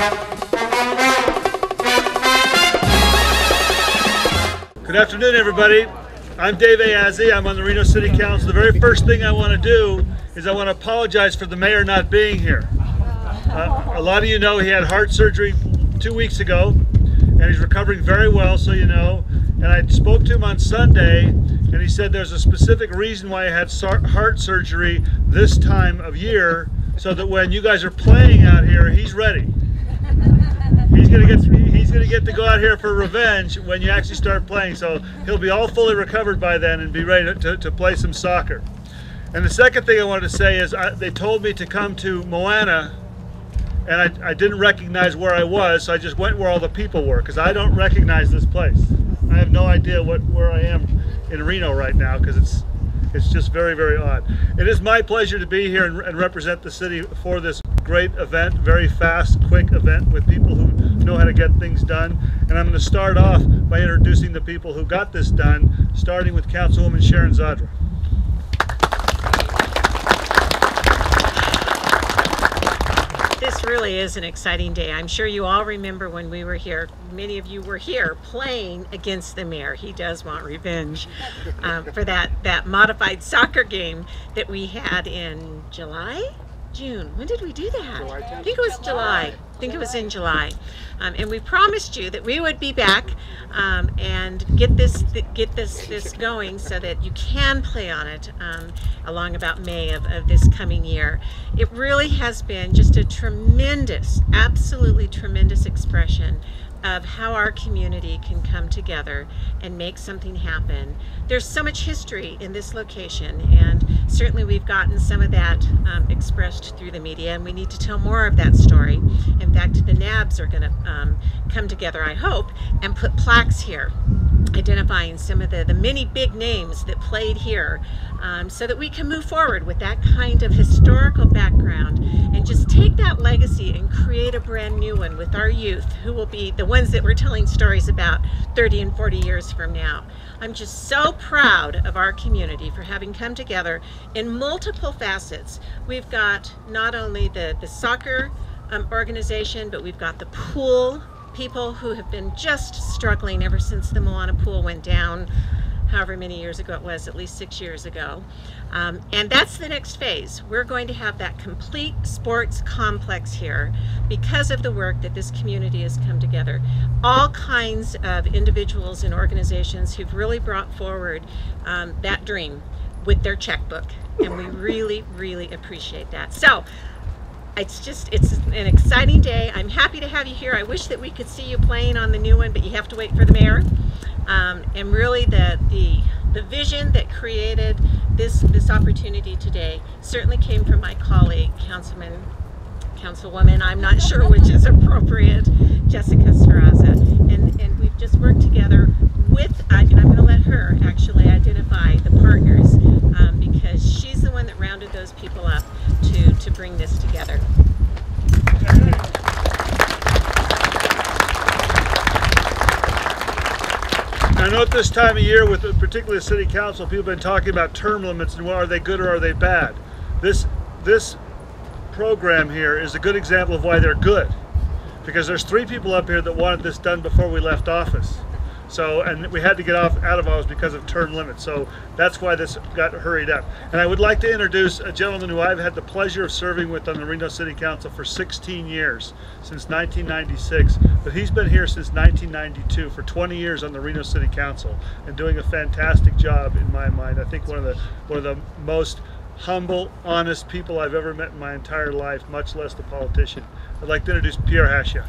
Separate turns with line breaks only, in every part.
Good afternoon, everybody. I'm Dave Aiazzi. I'm on the Reno City Council. The very first thing I want to do is I want to apologize for the mayor not being here. A lot of you know he had heart surgery 2 weeks ago, and he's recovering very well, so you know. And I spoke to him on Sunday, and he said there's a specific reason why he had heart surgery this time of year, so that when you guys are playing out here, he's ready. He's gonna get to go out here for revenge when you actually start playing. So he'll be all fully recovered by then and be ready to play some soccer. And the second thing I wanted to say is they told me to come to Moana, and I didn't recognize where I was, so I just went where all the people were, because I don't recognize this place. I have no idea where I am in Reno right now, because it's just very, very odd. It is my pleasure to be here and represent the city for this great event, very fast, quick event with people who know how to get things done. And I'm going to start off by introducing the people who got this done, starting with Councilwoman Sharon Zadra.
This really is an exciting day. I'm sure you all remember when we were here, many of you were here playing against the mayor. He does want revenge for that modified soccer game that we had in June. When did we do that? I think it was July. I think it was in July. And we promised you that we would be back and get this going so that you can play on it along about May of this coming year. It really has been just a tremendous, absolutely tremendous expression of how our community can come together and make something happen. There's so much history in this location, and certainly we've gotten some of that expressed through the media, and we need to tell more of that story. In fact, the NABs are going to come together, I hope, and put plaques here identifying some of the many big names that played here, so that we can move forward with that kind of historical background and just take that legacy and create a brand new one with our youth, who will be the ones that we're telling stories about 30 and 40 years from now. I'm just so proud of our community for having come together in multiple facets. We've got not only the soccer organization, but we've got the pool people who have been just struggling ever since the Moana Pool went down, however many years ago it was, at least 6 years ago. And that's the next phase. We're going to have that complete sports complex here because of the work that this community has come together. All kinds of individuals and organizations who've really brought forward that dream with their checkbook. And we really, really appreciate that. So it's an exciting day. I'm happy to have you here. I wish that we could see you playing on the new one, but you have to wait for the mayor. And really the vision that created this opportunity today certainly came from my colleague, Councilwoman, I'm not sure which is appropriate, Jessica Sferrazza. And we've just worked together with, and I'm going to let her actually identify the partners, because she's the one that rounded those people up to bring this together.
I know at this time of year, with particularly the city council, people have been talking about term limits and, well, are they good or are they bad? This program here is a good example of why they're good, because there's 3 people up here that wanted this done before we left office. So, and we had to get out of office because of term limits. So that's why this got hurried up. And I would like to introduce a gentleman who I've had the pleasure of serving with on the Reno City Council for 16 years, since 1996. But he's been here since 1992, for 20 years on the Reno City Council, and doing a fantastic job in my mind. I think one of the most humble, honest people I've ever met in my entire life, much less the politician. I'd like to introduce Pierre Hascheff.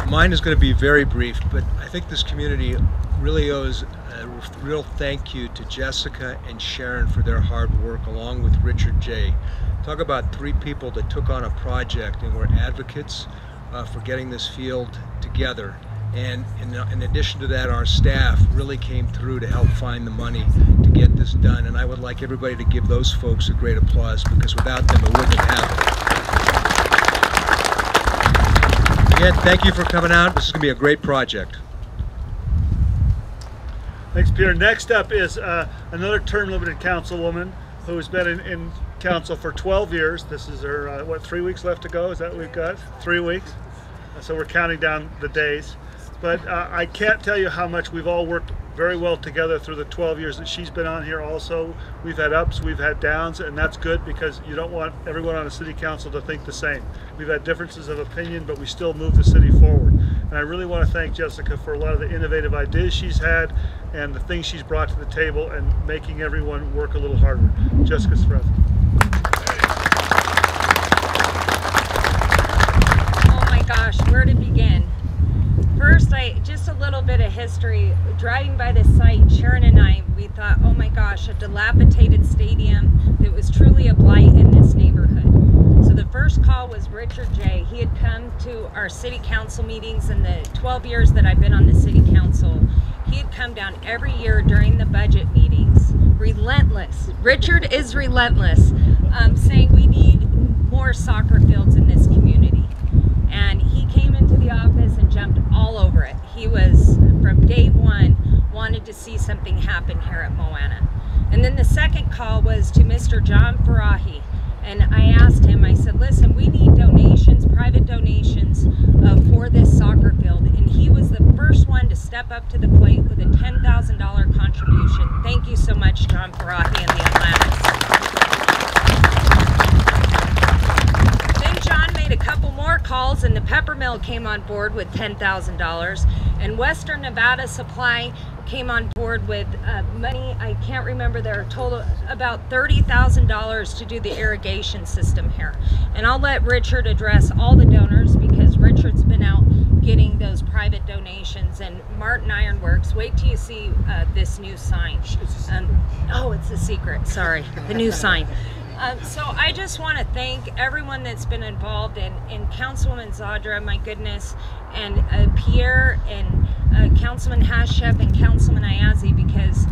Mine is going to be very brief, but I think this community really owes a real thank you to Jessica and Sharon for their hard work, along with Richard J. Talk about 3 people that took on a project and were advocates for getting this field together. And in addition to that, our staff really came through to help find the money to get this done. And I would like everybody to give those folks a great applause, because without them it wouldn't have happened. Again, thank you for coming out. This is going to be a great project.
Thanks, Pierre. Next up is another term-limited councilwoman, who's been in council for 12 years. This is her, what, 3 weeks left to go? Is that what we've got? 3 weeks. So we're counting down the days. But I can't tell you how much we've all worked very well together through the 12 years that she's been on here also. We've had ups, we've had downs, and that's good because you don't want everyone on a city council to think the same. We've had differences of opinion, but we still move the city forward. And I really want to thank Jessica for a lot of the innovative ideas she's had and the things she's brought to the table and making everyone work a little harder. Jessica Sferrazza.
Oh my gosh, where to begin? First, just a little bit of history. Driving by the site, Sharon and I, we thought, oh my gosh, a dilapidated stadium that was truly a blight in this neighborhood. So the first call was Richard J. He had come to our city council meetings in the 12 years that I've been on the city council. He had come down every year during the budget meetings, relentless. Richard is relentless, saying we need more soccer fields in this community. And he came into the office and jumped all over it. He was, from day one, wanted to see something happen here at Moana. And then the second call was to Mr. John Farahi. And I asked him, I said, listen, we need donations, private donations for this soccer field. And he was the first one to step up to the plate with a $10,000 contribution. Thank you so much, John Farahi and the Atlantics. A couple more calls and the Peppermill came on board with $10,000 and Western Nevada Supply came on board with money, I can't remember their total, about $30,000 to do the irrigation system here. And I'll let Richard address all the donors because Richard's been out getting those private donations. And Martin Ironworks, wait till you see this new sign. Oh, it's a secret, sorry, the new sign. So I just want to thank everyone that's been involved in Councilwoman Zadra, my goodness, and Pierre and Councilman Hascheff and Councilman Aiazzi, because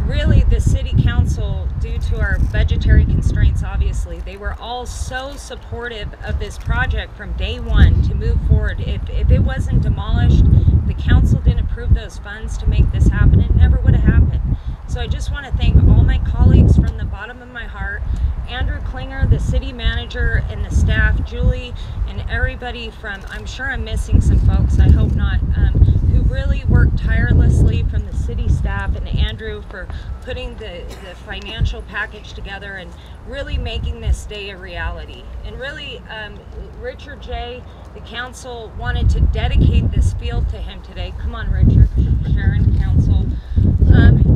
really the city council, due to our budgetary constraints, obviously, they were all so supportive of this project from day one to move forward. If it wasn't demolished, the council didn't approve those funds to make this happen, it never would have happened. So I just want to thank all my colleagues from the bottom of my heart, Andrew Klinger, the city manager, and the staff, Julie, and everybody from, I'm sure I'm missing some folks, I hope not, who really worked tirelessly from the city staff, and Andrew for putting the financial package together and really making this day a reality. And really, Richard J., the council wanted to dedicate this field to him today. Come on, Richard, Sharon, council.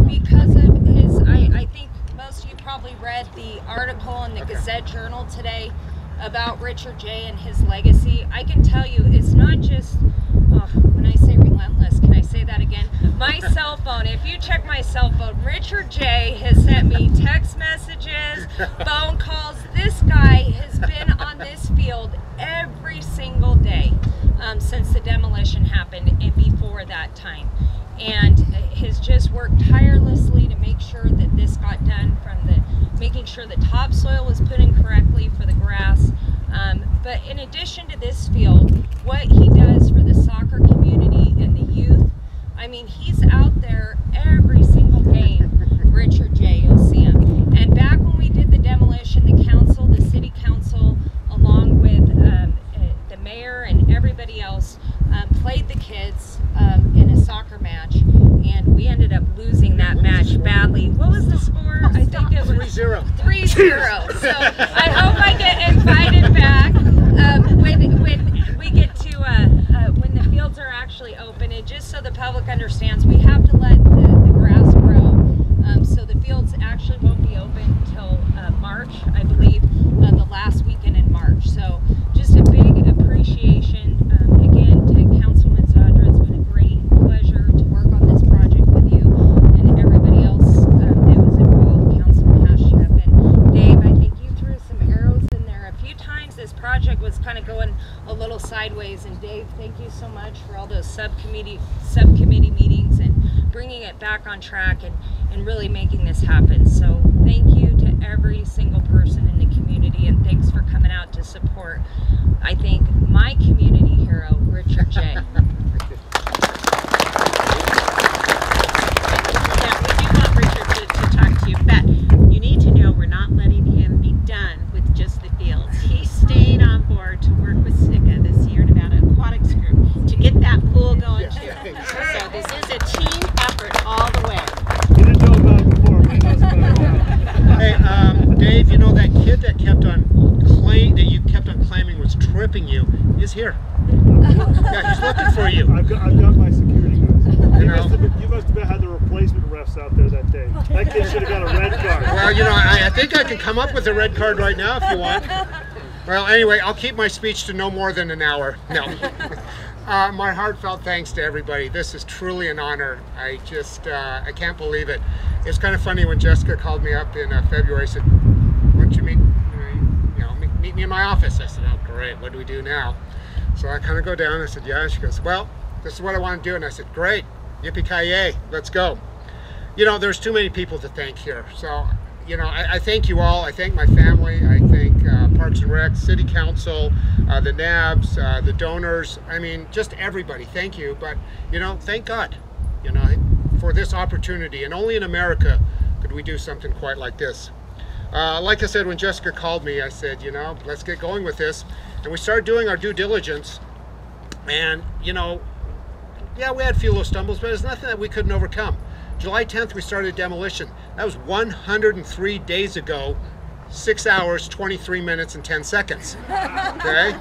Because of his, I think most of you probably read the article in the Gazette Journal today about Richard J. and his legacy. I can tell you it's not just, when I say relentless, can I say that again? My cell phone, if you check my cell phone, Richard J. has sent me text messages, phone calls. This guy has been on this field every single day since the demolition happened and before that time. And has just worked tirelessly to make sure that this got done, from the making sure the topsoil was put in correctly for the grass. But in addition to this field, what he does for the soccer community and the youth, I mean, he's out there every single game, Richard J., you'll see him. And back when we did the demolition, the council, the city council, along with the mayor and everybody else, played the kids in a soccer match, and we ended up losing that match badly. What was the score? I think it was
3-0.
3-0. So I hope I get invited back when we get to when the fields are actually open. And just so the public understands, we have to let the grass grow. So the fields actually won't be open until March, I believe, the last weekend in March. So just a big appreciation again to Councilman Zadra. It's been a great pleasure to work on this project with you and everybody else that was involved, Councilman Hascheff. And Dave, I think you threw some arrows in there. A few times this project was kind of going a little sideways, and Dave, thank you so much for all those subcommittee meetings and bringing it back on track and really making this happen. So thank you to every single person in the community, and thanks for coming out to support, I think, my community hero, Richard J.
Yeah, we do want Richard to talk to you, but you need to know we're not
here. Yeah, he's looking for you.
I've got my security guys.
You know?
You must have had the replacement refs out there that day. That kid should have got a red card.
Well, you know, I think I can come up with a red card right now if you want. Well, anyway, I'll keep my speech to no more than an hour. No. My heartfelt thanks to everybody. This is truly an honor. I can't believe it. It's kind of funny when Jessica called me up in February, said, why don't you meet me in my office? I said, oh, great, what do we do now? So I kind of go down and I said, yeah. She goes, well, this is what I want to do. And I said, great, yippee-ki-yay, let's go. You know, there's too many people to thank here. So, you know, I thank you all. I thank my family. I thank Parks and Rec, City Council, the NABs, the donors. I mean, just everybody. Thank you. But, you know, thank God, you know, for this opportunity. And only in America could we do something quite like this. Like I said, when Jessica called me, I said, you know, let's get going with this. And we started doing our due diligence. And, you know, yeah, we had a few little stumbles, but it's nothing that we couldn't overcome. July 10th, we started demolition. That was 103 days ago, 6 hours, 23 minutes, and 10 seconds. Okay?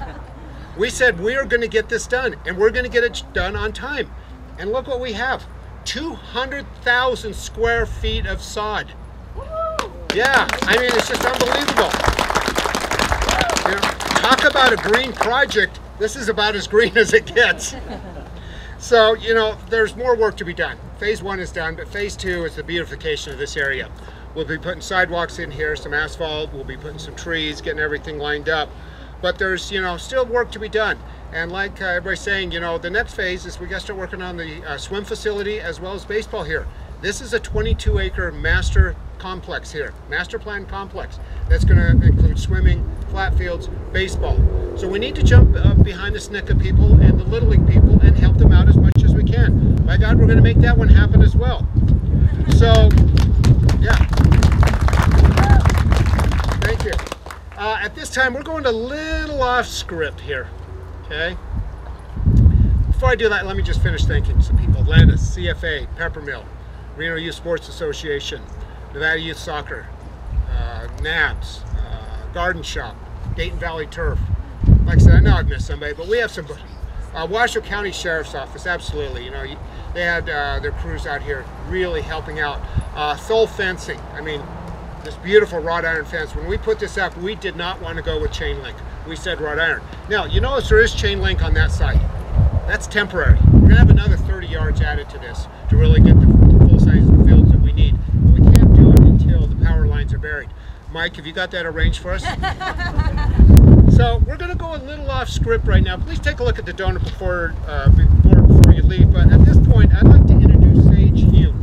We said we are going to get this done, and we're going to get it done on time. And look what we have. 200,000 square feet of sod. Yeah, I mean, it's just unbelievable. You know, talk about a green project. This is about as green as it gets. So, you know, there's more work to be done. Phase 1 is done, but phase 2 is the beautification of this area. We'll be putting sidewalks in here, some asphalt, we'll be putting some trees, getting everything lined up. But there's, you know, still work to be done. And like everybody's saying, you know, the next phase is we got to start working on the swim facility as well as baseball here. This is a 22-acre master complex here, master plan complex. That's going to include swimming, flat fields, baseball. So we need to jump behind the SNCCA people and the Little League people and help them out as much as we can. By God, we're going to make that one happen as well. So, yeah. Thank you. At this time, we're going a little off script here, okay? Before I do that, let me just finish thanking some people. Atlantis, CFA, Peppermill, Reno Youth Sports Association, Nevada Youth Soccer, NABS, Garden Shop, Dayton Valley Turf. Like I said, I know I've missed somebody, but we have some. Washoe County Sheriff's Office, absolutely. You know, they had their crews out here really helping out. Thole Fencing, I mean, this beautiful wrought iron fence. When we put this up, we did not want to go with chain link. We said wrought iron. Now, you notice there is chain link on that side. That's temporary. We're going to have another 30 yards added to this to really get the full size of the fields that we need. But we can't do it until the power lines are buried. Mike, have you got that arranged for us? So we're going to go a little off script right now. Please take a look at the donor before you leave. But at this point, I'd like to introduce Sage Huene.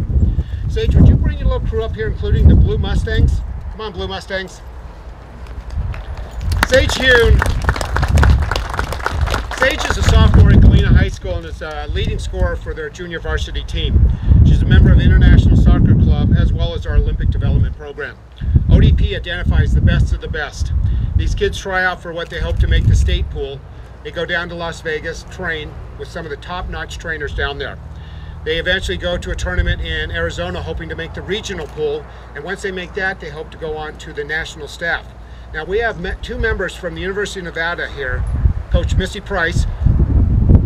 Sage, would you bring your little crew up here, including the Blue Mustangs? Come on, Blue Mustangs. Sage Huene. Sage is a sophomore at Galena High School and is a leading scorer for their junior varsity team. She's a member of International Soccer Club as well as our Olympic Development Program. ODP identifies the best of the best. These kids try out for what they hope to make the state pool. They go down to Las Vegas, train with some of the top-notch trainers down there. They eventually go to a tournament in Arizona hoping to make the regional pool, and once they make that, they hope to go on to the national staff. Now we have two members from the University of Nevada here, Coach Missy Price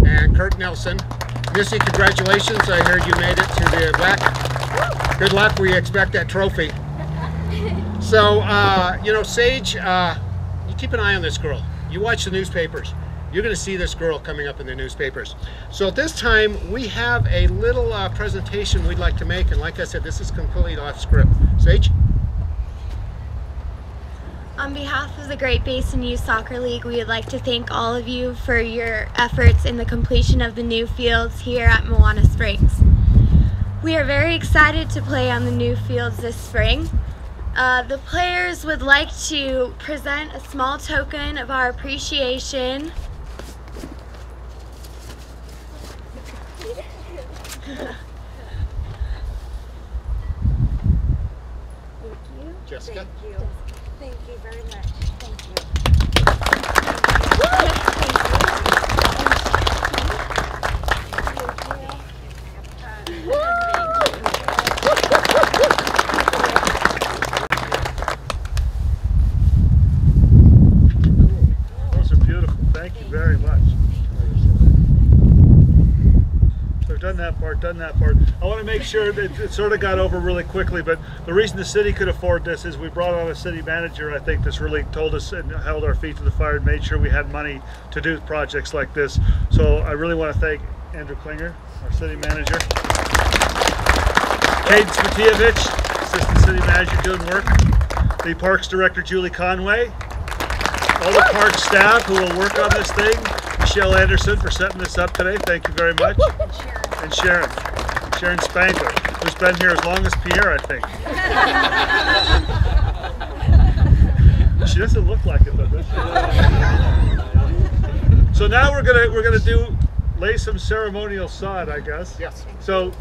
and Kurt Nelson. Missy, congratulations. I heard you made it to the WAC. Good luck. We expect that trophy. So, you know, Sage, you keep an eye on this girl. You watch the newspapers. You're going to see this girl coming up in the newspapers. So at this time, we have a little presentation we'd like to make. And like I said, this is completely off script. Sage?
On behalf of the Great Basin Youth Soccer League, we would like to thank all of you for your efforts in the completion of the new fields here at Moana Springs. We are very excited to play on the new fields this spring. The players would like to present a small token of our appreciation. Thank you.
Jessica?
Thank you. Thank you very much. Thank you.
Those are beautiful. Thank you very much. part, done that part. I want to make sure that it sort of got over really quickly, but the reason the city could afford this is we brought on a city manager, I think, that's really told us and held our feet to the fire and made sure we had money to do projects like this. So I really want to thank Andrew Klinger, our city manager. Cadence Matievich, assistant city manager, doing work. The Parks Director, Julie Conway. All the park staff who will work on this thing. Michelle Anderson for setting this up today. Thank you very much. And Sharon. Sharon Spangler, who's been here as long as Pierre, I think. She doesn't look like it, though, does she? So now we're gonna lay some ceremonial sod, I guess.
Yes.
So.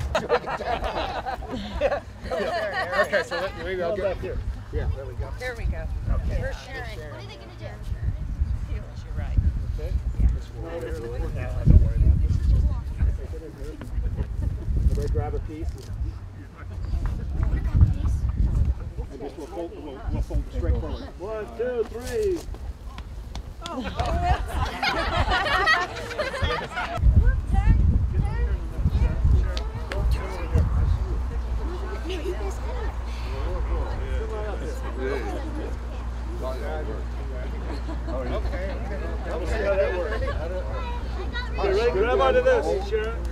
Okay, so maybe I'll get here. Yeah, there we go.
There we go.
Okay.
For Sharon.
What are they going to do?
Feels you right.
Okay.
Don't worry about this.
Everybody grab a piece. I guess we'll fold it straight forward.
1, 2, 3. We'll see how that works. Okay, ready? Grab onto this, Sharon.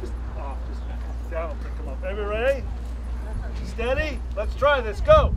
Just down, pick them up. Everybody ready? Steady? Let's try this. Go!